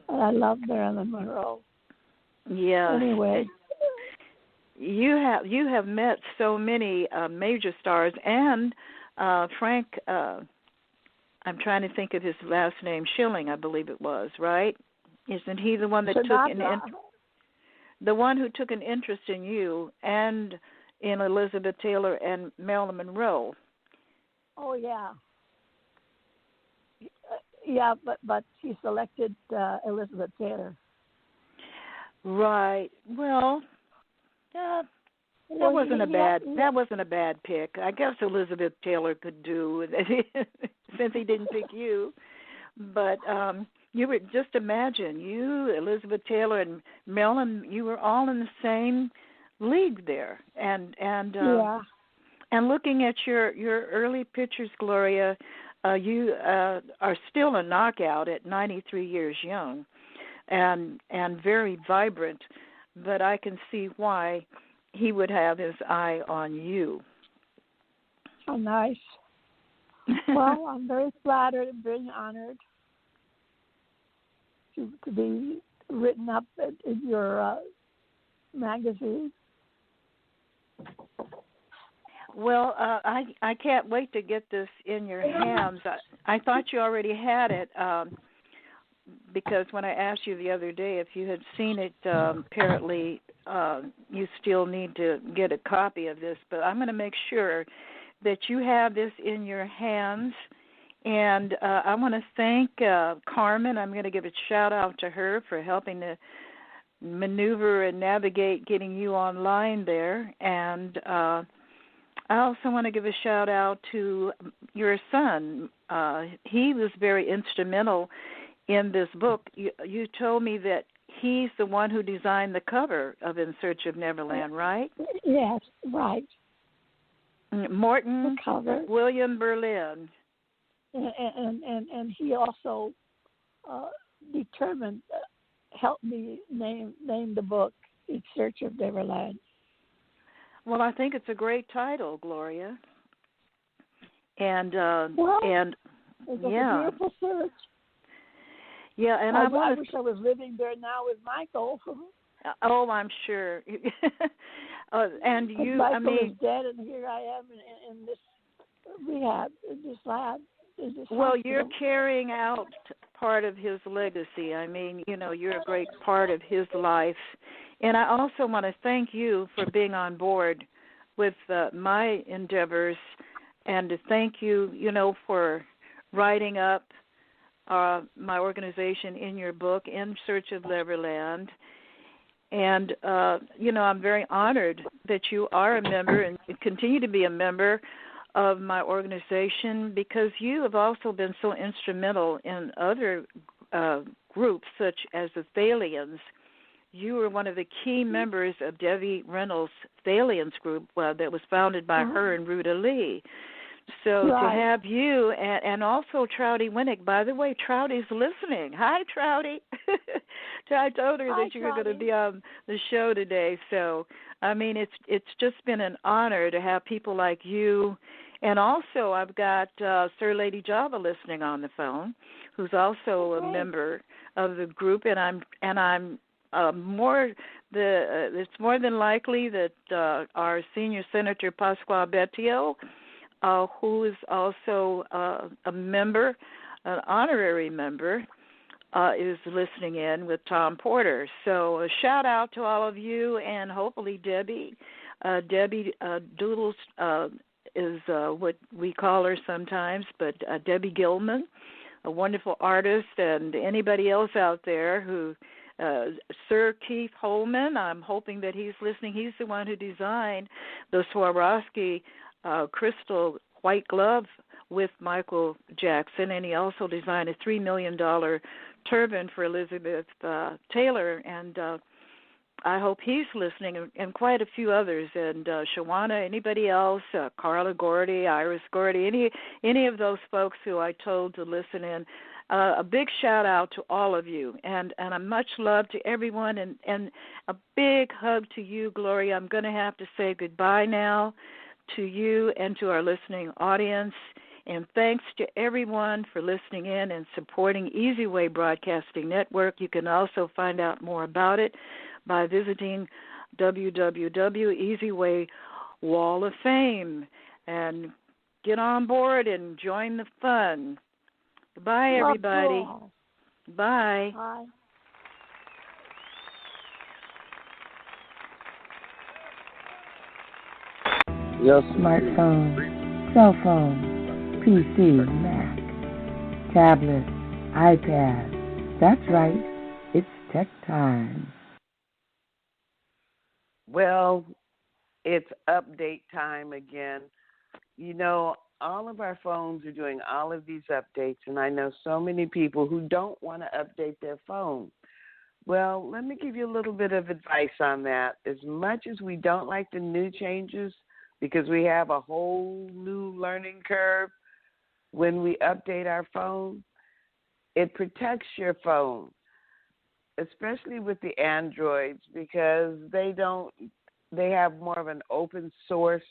I love Marilyn Monroe. Yeah. Anyway. You have met so many major stars, and Frank, I'm trying to think of his last name, Schilling, I believe it was, right? Isn't he the one that the one who took an interest in you and in Elizabeth Taylor and Marilyn Monroe? Oh yeah. Yeah, but he selected Elizabeth Taylor. Right. Well, that wasn't a bad pick. I guess Elizabeth Taylor could do since he didn't pick you. But you were, just imagine, you, Elizabeth Taylor, and Melon, you were all in the same league there. And looking at your early pictures, Gloria, you are still a knockout at 93 years young, and very vibrant. But I can see why he would have his eye on you. How nice. Well, I'm very flattered and very honored to be written up in your magazine. Well, I can't wait to get this in your hands. I thought you already had it because when I asked you the other day if you had seen it, apparently you still need to get a copy of this. But I'm going to make sure that you have this in your hands. And I want to thank Carmen. I'm going to give a shout-out to her for helping to maneuver and navigate getting you online there. And I also want to give a shout-out to your son. He was very instrumental in this book. You told me that he's the one who designed the cover of In Search of Neverland, right? Yes, right. Morton William Berlin. And he also determined, helped me name the book In Search of Neverland. Well, I think it's a great title, Gloria. And it's a beautiful search. Yeah, and I wish I was living there now with Michael. Oh, I'm sure. And you, Michael is dead, and here I am in this rehab, in this lab. Well, you're carrying out part of his legacy. I mean, you're a great part of his life. And I also want to thank you for being on board with my endeavors, and to thank you, for writing up my organization in your book, In Search of Neverland. And, I'm very honored that you are a member and continue to be a member of my organization, because you have also been so instrumental in other groups such as the Thalians. You were one of the key members of Debbie Reynolds' Thalians group that was founded by her and Reatha Lee. So to have you, and also Trouty Winnick. By the way, Trouty's listening. Hi, Trouty. I told her that you were going to be on the show today. So, I mean, it's just been an honor to have people like you. And also, I've got Sir Lady Java listening on the phone, who's also a member of the group. And I'm it's more than likely that our senior Senator Pasquale Bettio, who is also a member, an honorary member, is listening in with Tom Porter. So a shout out to all of you, and hopefully Debbie Doodles is what we call her sometimes, but Debbie Gilman, a wonderful artist, and anybody else out there who, Sir Keith Holman, I'm hoping that he's listening. He's the one who designed the Swarovski crystal white glove with Michael Jackson, and he also designed a $3 million turban for Elizabeth Taylor, and I hope he's listening, and quite a few others, and Shawana, anybody else, Carla Gordy, Iris Gordy, any of those folks who I told to listen in. A big shout out to all of you, and a much love to everyone, and a big hug to you, Gloria. I'm going to have to say goodbye now to you and to our listening audience, and thanks to everyone for listening in and supporting EZWAY Broadcasting Network. You can also find out more about it by visiting www.EZWAY Wall of Fame and get on board and join the fun. Goodbye, everybody. Bye. Bye. Yes. Smartphone, cell phone, PC, Mac, tablet, iPad. That's right. It's tech time. Well, it's update time again. all of our phones are doing all of these updates, and I know so many people who don't want to update their phone. Well, let me give you a little bit of advice on that. As much as we don't like the new changes because we have a whole new learning curve when we update our phone, it protects your phone, especially with the Androids, because they have more of an open source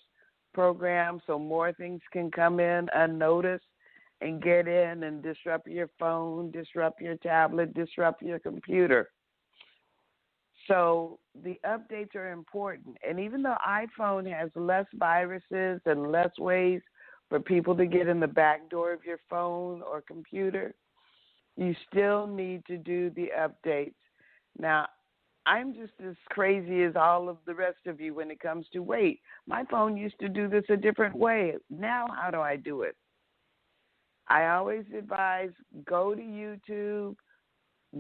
program, so more things can come in unnoticed and get in and disrupt your phone, disrupt your tablet, disrupt your computer. So the updates are important. And even though iPhone has less viruses and less ways for people to get in the back door of your phone or computer, you still need to do the updates. Now, I'm just as crazy as all of the rest of you when it comes to, wait, my phone used to do this a different way. Now how do I do it? I always advise, go to YouTube,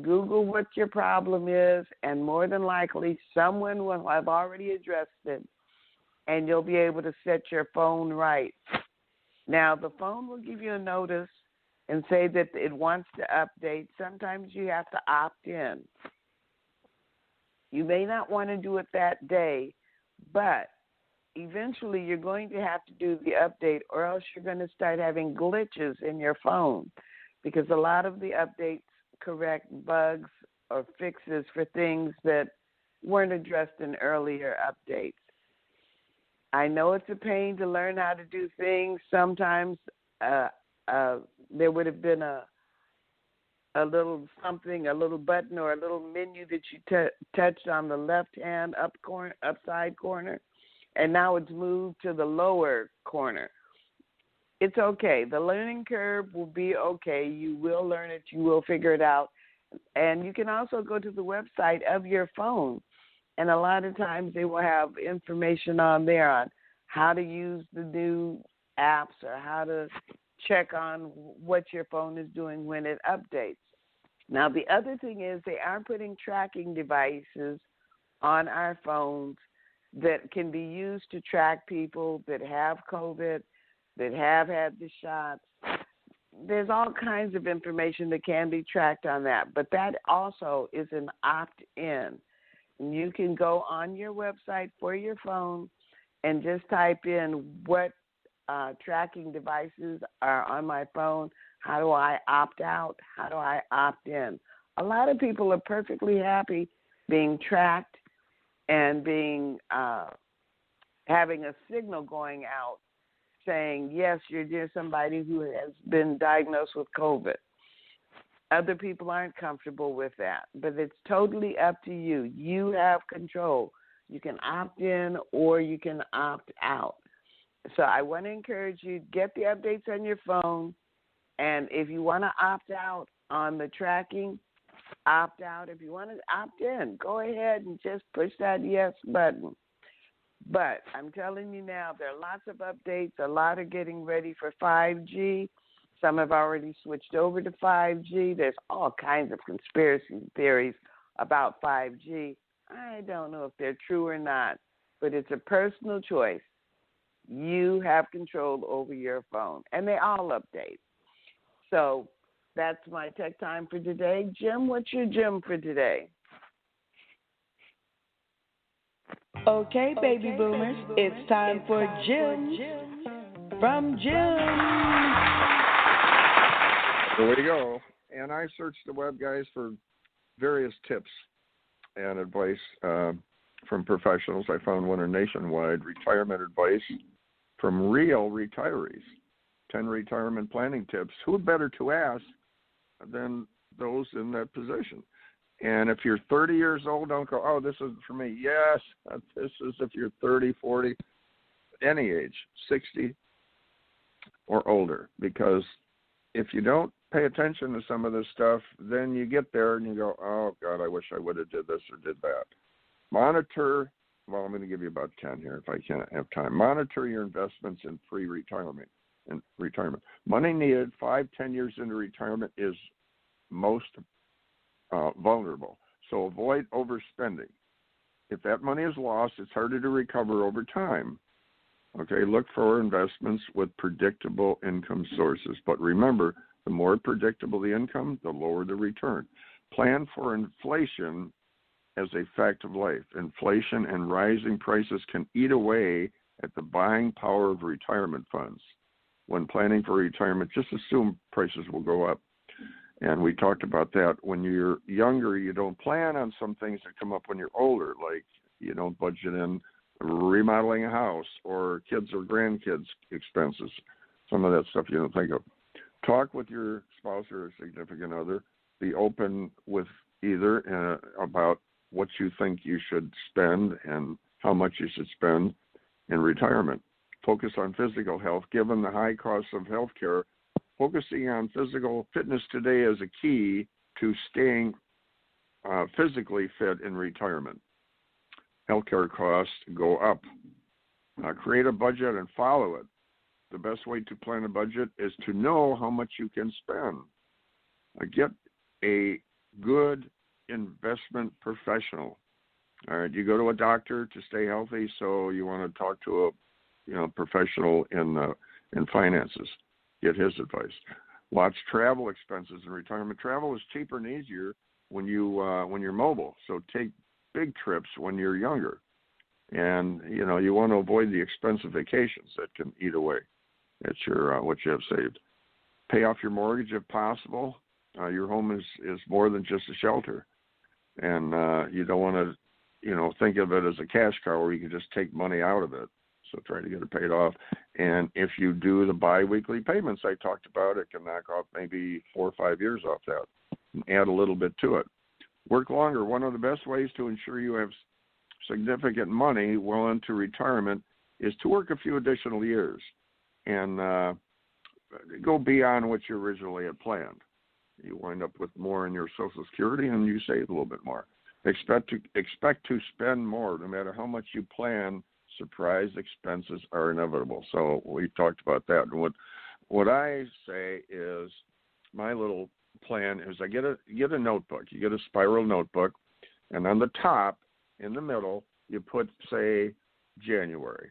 Google what your problem is, and more than likely someone will have already addressed it, and you'll be able to set your phone right. Now, the phone will give you a notice and say that it wants to update. Sometimes you have to opt in. You may not want to do it that day, but eventually you're going to have to do the update, or else you're going to start having glitches in your phone, because a lot of the updates correct bugs or fixes for things that weren't addressed in earlier updates. I know it's a pain to learn how to do things. Sometimes there would have been a little something, a little button or a little menu that you touched on the left-hand upside corner, and now it's moved to the lower corner. It's okay. The learning curve will be okay. You will learn it. You will figure it out. And you can also go to the website of your phone, and a lot of times they will have information on there on how to use the new apps or how to check on what your phone is doing when it updates. Now, the other thing is they are putting tracking devices on our phones that can be used to track people that have COVID, that have had the shots. There's all kinds of information that can be tracked on that, but that also is an opt-in. You can go on your website for your phone and just type in what tracking devices are on my phone. How do I opt out? How do I opt in? A lot of people are perfectly happy being tracked and being having a signal going out saying, yes, you're near somebody who has been diagnosed with COVID. Other people aren't comfortable with that, but it's totally up to you. You have control. You can opt in or you can opt out. So I want to encourage you, get the updates on your phone, and if you want to opt out on the tracking, opt out. If you want to opt in, go ahead and just push that yes button. But I'm telling you now, there are lots of updates. A lot are getting ready for 5G. Some have already switched over to 5G. There's all kinds of conspiracy theories about 5G. I don't know if they're true or not, but it's a personal choice. You have control over your phone, and they all update. So that's my tech time for today. Jim, what's your gem for today? Okay, baby boomers, it's time for Gems from Jim. There we go. And I searched the web, guys, for various tips and advice from professionals. I found one in Nationwide, retirement advice from real retirees. 10 retirement planning tips. Who better to ask than those in that position? And if you're 30 years old, don't go, oh, this isn't for me. Yes, this is if you're 30, 40, any age, 60 or older. Because if you don't pay attention to some of this stuff, then you get there and you go, oh, God, I wish I would have did this or did that. Monitor, well, I'm going to give you about 10 here if I can't have time. Monitor your investments in pre-retirement. In retirement. Money needed 5-10 years into retirement is most vulnerable. So avoid overspending. If that money is lost, it's harder to recover over time. Okay, look for investments with predictable income sources. But remember, the more predictable the income, the lower the return. Plan for inflation as a fact of life. Inflation and rising prices can eat away at the buying power of retirement funds. When planning for retirement, just assume prices will go up. And we talked about that. When you're younger, you don't plan on some things that come up when you're older, like you don't budget in remodeling a house or kids or grandkids expenses. Some of that stuff you don't think of. Talk with your spouse or a significant other. Be open with either about what you think you should spend and how much you should spend in retirement. Focus on physical health. Given the high cost of health care, focusing on physical fitness today is a key to staying physically fit in retirement. Healthcare costs go up. Create a budget and follow it. The best way to plan a budget is to know how much you can spend. Get a good investment professional. All right, you go to a doctor to stay healthy, so you want to talk to a professional in finances. Get his advice. Watch travel expenses in retirement. Travel is cheaper and easier when you're mobile. So take big trips when you're younger, and you want to avoid the expensive vacations that can eat away at your what you have saved. Pay off your mortgage if possible. Your home is more than just a shelter, and you don't want to think of it as a cash cow where you can just take money out of it. So try to get it paid off. And if you do the biweekly payments I talked about, it can knock off maybe 4 or 5 years off that and add a little bit to it. Work longer. One of the best ways to ensure you have significant money well into retirement is to work a few additional years and go beyond what you originally had planned. You wind up with more in your Social Security and you save a little bit more. Expect to spend more. No matter how much you plan, surprise expenses are inevitable. So we talked about that. And what I say is my little plan is I get a notebook. You get a spiral notebook, and on the top, in the middle, you put, say, January.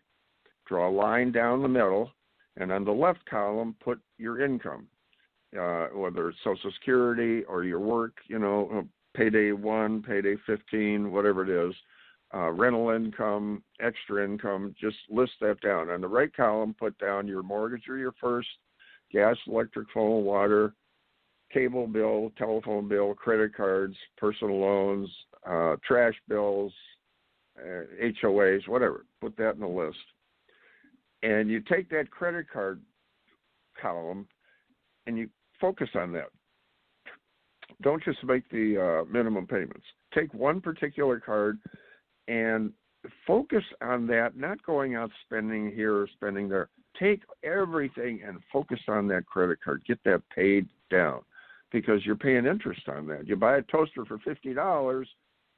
Draw a line down the middle, and on the left column, put your income, whether it's Social Security or your work, payday 1, payday 15, whatever it is, rental income, extra income, just list that down. On the right column, put down your mortgage or your first, gas, electric, phone, water, cable bill, telephone bill, credit cards, personal loans, trash bills, HOAs, whatever. Put that in the list. And you take that credit card column and you focus on that. Don't just make the minimum payments. Take one particular card and focus on that, not going out spending here or spending there. Take everything and focus on that credit card. Get that paid down because you're paying interest on that. You buy a toaster for $50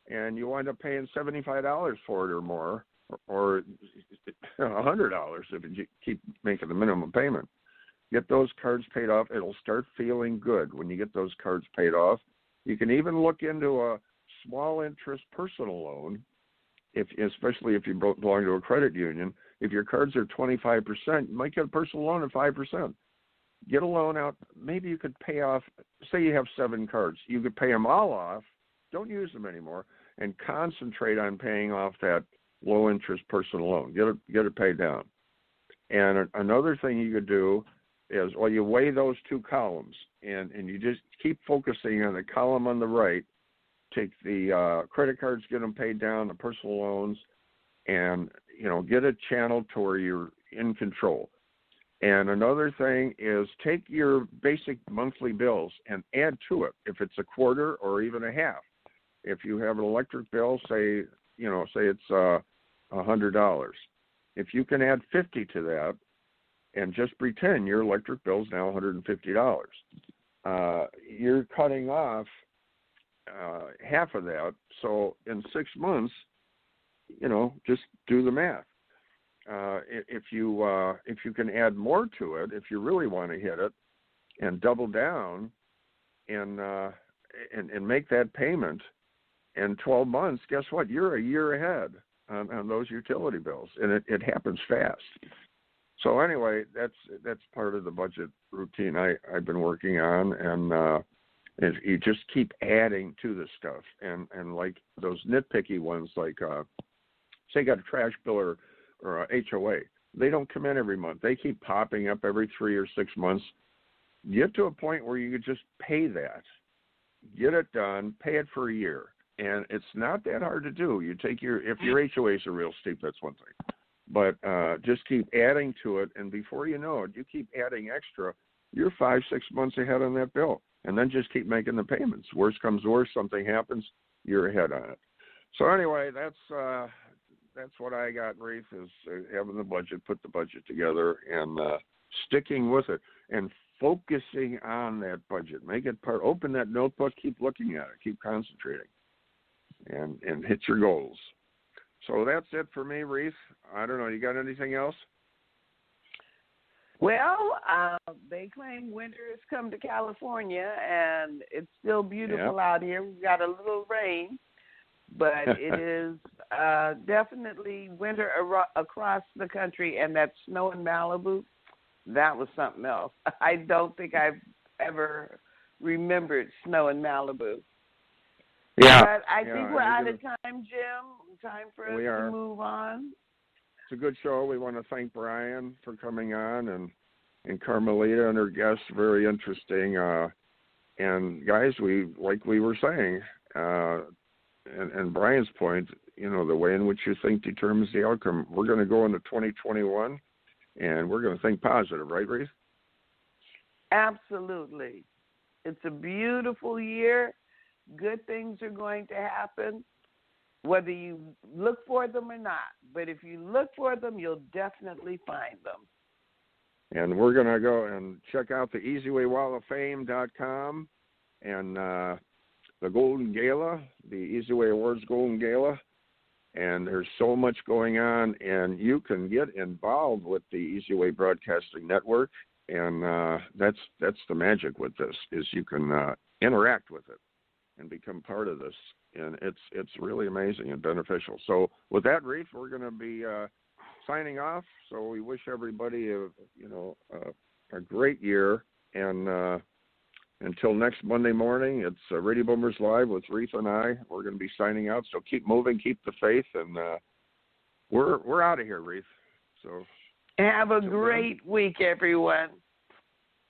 and you wind up paying $75 for it or more, or $100 if you keep making the minimum payment. Get those cards paid off. It'll start feeling good when you get those cards paid off. You can even look into a small interest personal loan, especially if you belong to a credit union. If your cards are 25%, you might get a personal loan at 5%. Get a loan out. Maybe you could pay off, say you have 7 cards. You could pay them all off, don't use them anymore, and concentrate on paying off that low-interest personal loan. Get it paid down. And another thing you could do is, you weigh those 2 columns, and you just keep focusing on the column on the right. Take the credit cards, get them paid down, the personal loans, and, get it channeled to where you're in control. And another thing is take your basic monthly bills and add to it, if it's a quarter or even a half. If you have an electric bill, say it's $100. If you can add $50 to that and just pretend your electric bill is now $150, you're cutting off half of that. So in 6 months, just do the math. If you can add more to it, if you really want to hit it and double down and make that payment in 12 months, guess what? You're a year ahead. on those utility bills, and it happens fast. So anyway, that's part of the budget routine I've been working on, and you just keep adding to the stuff, and like those nitpicky ones, like say you got a trash bill or a HOA, they don't come in every month. They keep popping up every 3 or 6 months. Get to a point where you could just pay that, get it done, pay it for a year, and it's not that hard to do. You take if your HOAs are real steep, that's one thing, but just keep adding to it, and before you know it, you keep adding extra. You're 5-6 months ahead on that bill, and then just keep making the payments. Worst comes worst, something happens, you're ahead on it. So anyway, that's what I got, Reatha, is having the budget, put the budget together, and sticking with it, and focusing on that budget. Make it part. Open that notebook, keep looking at it, keep concentrating, and hit your goals. So that's it for me, Reatha. I don't know. You got anything else? Well, they claim winter has come to California, and it's still beautiful out here. We've got a little rain, but it is definitely winter across the country, and that snow in Malibu, that was something else. I don't think I've ever remembered snow in Malibu. Yeah. But I think we're out of time, Jim. Time for us to move on. It's a good show. We want to thank Brian for coming on, and Carmelita and her guests, very interesting. And guys, like we were saying, and Brian's point, the way in which you think determines the outcome. We're going to go into 2021, and we're going to think positive, right, Reatha? Absolutely. It's a beautiful year. Good things are going to happen, whether you look for them or not. But if you look for them, you'll definitely find them. And we're going to go and check out the EZWAYWallOfFame.com and the Golden Gala, the EZWAY Awards Golden Gala. And there's so much going on, and you can get involved with the EZWAY Broadcasting Network. And that's the magic with this, is you can interact with it and become part of this, and it's really amazing and beneficial. So with that, Reatha, we're going to be signing off. So we wish everybody a great year, and until next Monday morning, it's Radio Boomers Live with Reatha and I. We're going to be signing out. So keep moving, keep the faith, and we're out of here, Reatha. So have a great week, everyone.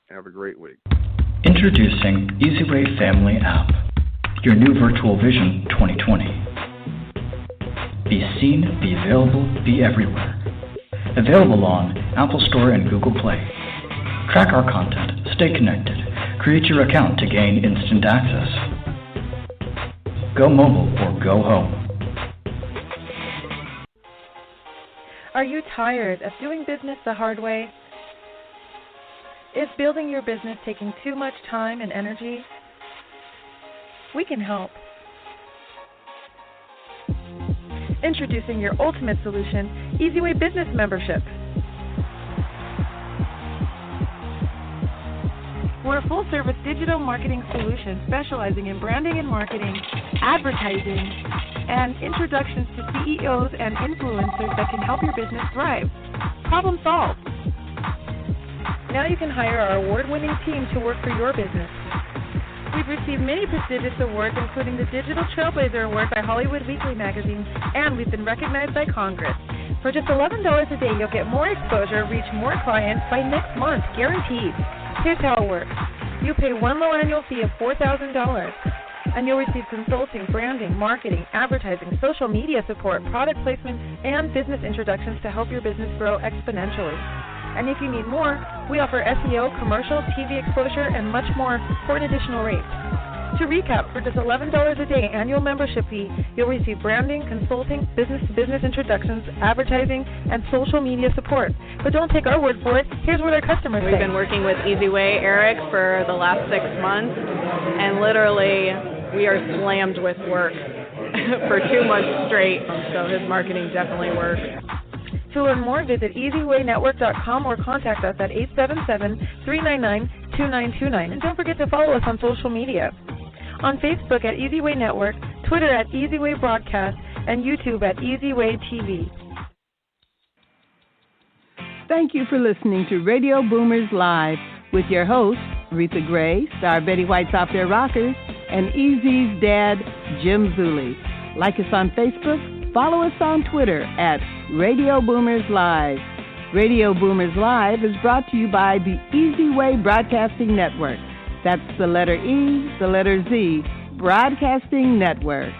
Have a great week. Introducing EZWAY Family App, your new virtual vision 2020. Be seen, be available, be everywhere. Available on Apple Store and Google Play. Track our content, stay connected, create your account to gain instant access. Go mobile or go home. Are you tired of doing business the hard way? Is building your business taking too much time and energy? We can help. Introducing your ultimate solution, EZWAY Business Membership. We're a full-service digital marketing solution specializing in branding and marketing, advertising, and introductions to CEOs and influencers that can help your business thrive. Problem solved. Now you can hire our award-winning team to work for your business. We've received many prestigious awards, including the Digital Trailblazer Award by Hollywood Weekly magazine, and we've been recognized by Congress. For just $11 a day, you'll get more exposure, reach more clients by next month, guaranteed. Here's how it works. You pay one low annual fee of $4,000, and you'll receive consulting, branding, marketing, advertising, social media support, product placement, and business introductions to help your business grow exponentially. And if you need more, we offer SEO, commercial, TV exposure, and much more for an additional rate. To recap, for just $11 a day annual membership fee, you'll receive branding, consulting, business-to-business introductions, advertising, and social media support. But don't take our word for it. Here's what our customers say. We've been working with EZWAY, Eric, for the last 6 months, and literally we are slammed with work for 2 months straight, so his marketing definitely works. To learn more, visit EZWayNetwork.com or contact us at 877-399-2929. And don't forget to follow us on social media. On Facebook at EZWAY Network, Twitter at EZWAY Broadcast, and YouTube at EZWAY TV. Thank you for listening to Radio Boomers Live with your hosts, Reatha Gray, Star Betty White's Off Their Rockers, and EZ's dad, Jim Zuley. Like us on Facebook, follow us on Twitter at Radio Boomers Live. Radio Boomers Live is brought to you by the EZWAY Broadcasting Network. That's the letter E, the letter Z, Broadcasting Network.